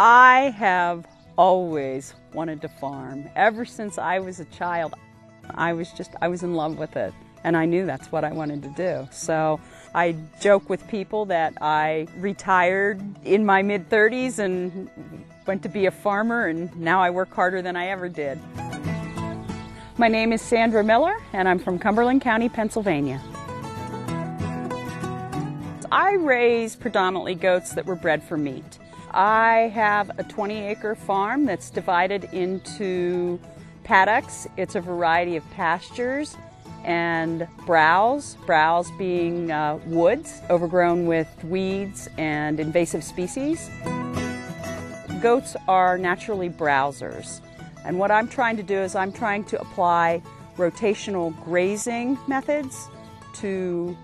I have always wanted to farm. Ever since I was a child, I was in love with it, and I knew that's what I wanted to do. So I joke with people that I retired in my mid-30s and went to be a farmer, and now I work harder than I ever did. My name is Sandra Miller, and I'm from Cumberland County, Pennsylvania. I raise predominantly goats that were bred for meat. I have a 20-acre farm that's divided into paddocks. It's a variety of pastures and browse being woods overgrown with weeds and invasive species. Goats are naturally browsers, and what I'm trying to do is I'm trying to apply rotational grazing methods to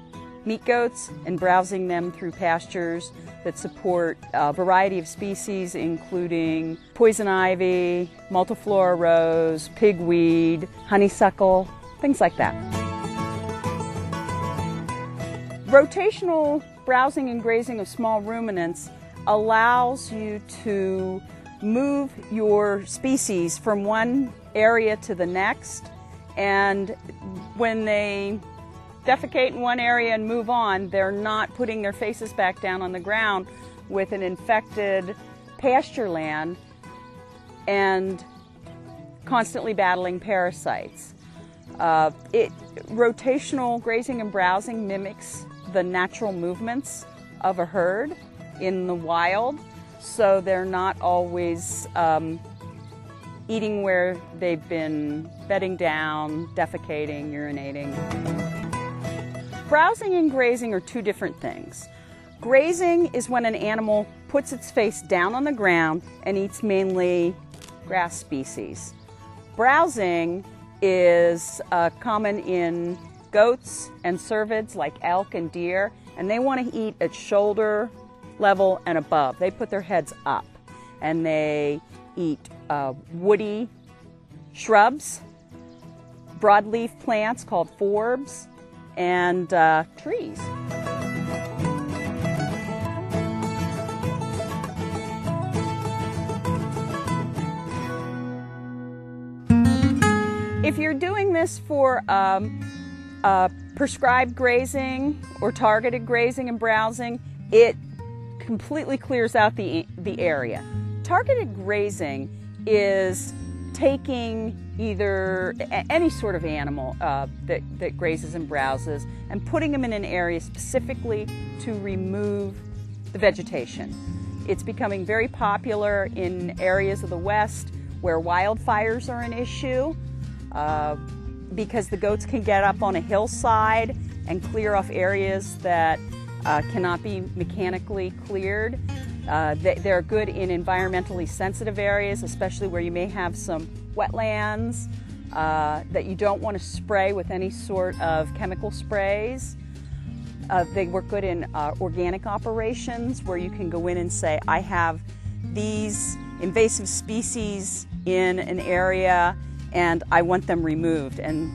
meat goats and browsing them through pastures that support a variety of species, including poison ivy, multiflora rose, pigweed, honeysuckle, things like that. Rotational browsing and grazing of small ruminants allows you to move your species from one area to the next, and when they defecate in one area and move on, they're not putting their faces back down on the ground with an infected pasture land and constantly battling parasites. Rotational grazing and browsing mimics the natural movements of a herd in the wild, so they're not always eating where they've been bedding down, defecating, urinating. Browsing and grazing are two different things. Grazing is when an animal puts its face down on the ground and eats mainly grass species. Browsing is common in goats and cervids like elk and deer, and they want to eat at shoulder level and above. They put their heads up and they eat woody shrubs, broadleaf plants called forbs, and trees. If you're doing this for prescribed grazing or targeted grazing and browsing, it completely clears out the area. Targeted grazing is taking either any sort of animal that grazes and browses and putting them in an area specifically to remove the vegetation. It's becoming very popular in areas of the West where wildfires are an issue because the goats can get up on a hillside and clear off areas that cannot be mechanically cleared. They're good in environmentally sensitive areas, especially where you may have some wetlands that you don't want to spray with any sort of chemical sprays. They work good in organic operations where you can go in and say, I have these invasive species in an area and I want them removed. And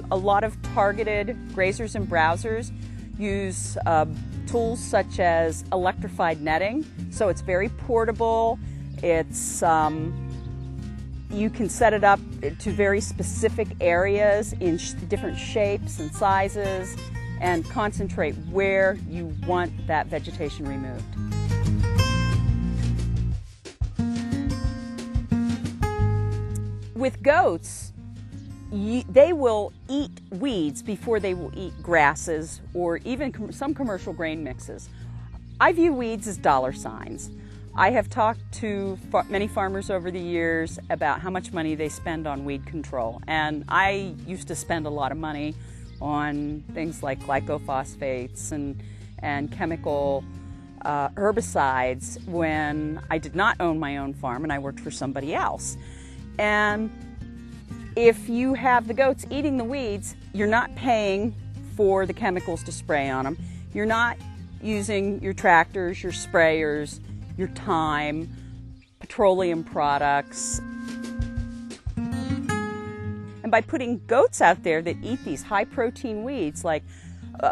a lot of targeted grazers and browsers use tools such as electrified netting, so it's very portable. It's you can set it up to very specific areas in different shapes and sizes and concentrate where you want that vegetation removed. With goats, they will eat weeds before they will eat grasses or even some commercial grain mixes. I view weeds as dollar signs. I have talked to many farmers over the years about how much money they spend on weed control, and I used to spend a lot of money on things like glyphosate and chemical herbicides when I did not own my own farm and I worked for somebody else. And if you have the goats eating the weeds, you're not paying for the chemicals to spray on them. You're not using your tractors, your sprayers, your time, petroleum products. And by putting goats out there that eat these high protein weeds like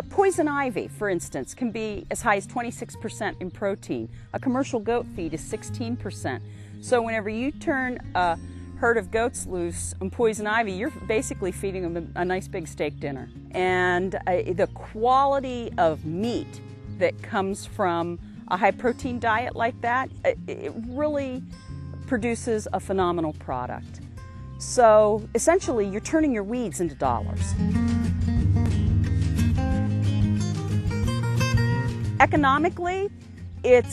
Poison ivy, for instance, can be as high as 26% in protein. A commercial goat feed is 16%. So whenever you turn a herd of goats loose on poison ivy, you're basically feeding them a nice big steak dinner. And the quality of meat that comes from a high protein diet like that, it really produces a phenomenal product. So essentially, you're turning your weeds into dollars. Economically, it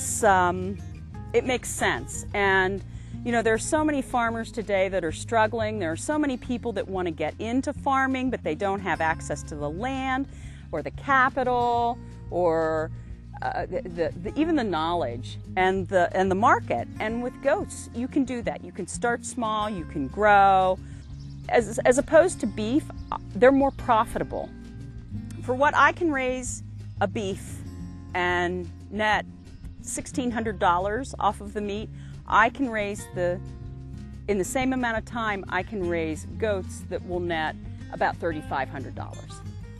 makes sense. And you know, there are so many farmers today that are struggling. There are so many people that want to get into farming, but they don't have access to the land or the capital or even the knowledge and the market. And with goats, you can do that. You can start small, you can grow. As opposed to beef, they're more profitable. For what I can raise a beef and net $1,600 off of the meat, I can raise in the same amount of time, I can raise goats that will net about $3,500.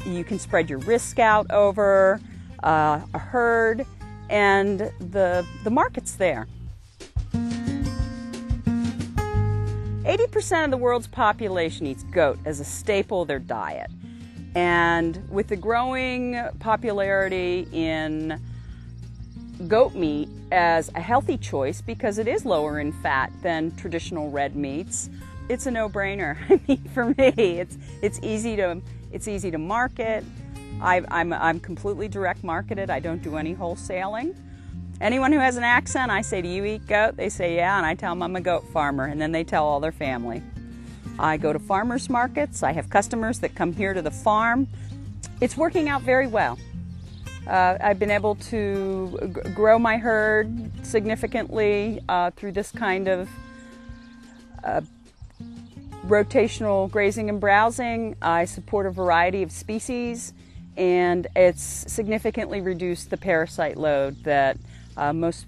You can spread your risk out over a herd, and the market's there. 80% of the world's population eats goat as a staple of their diet. And with the growing popularity in goat meat as a healthy choice, because it is lower in fat than traditional red meats, it's a no-brainer. I mean, for me, it's easy to market. I'm completely direct marketed. I don't do any wholesaling. Anyone who has an accent, I say, "Do you eat goat?" They say, "Yeah," and I tell them I'm a goat farmer, and then they tell all their family. I go to farmers markets. I have customers that come here to the farm. It's working out very well. I've been able to grow my herd significantly through this kind of rotational grazing and browsing. I support a variety of species, and it's significantly reduced the parasite load that most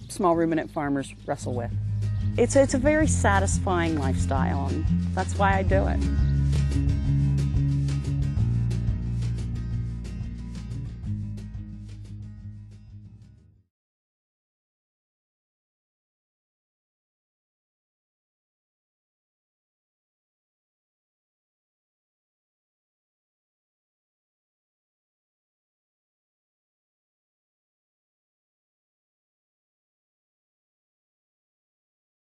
small ruminant farmers wrestle with. It's a very satisfying lifestyle, and that's why I do it.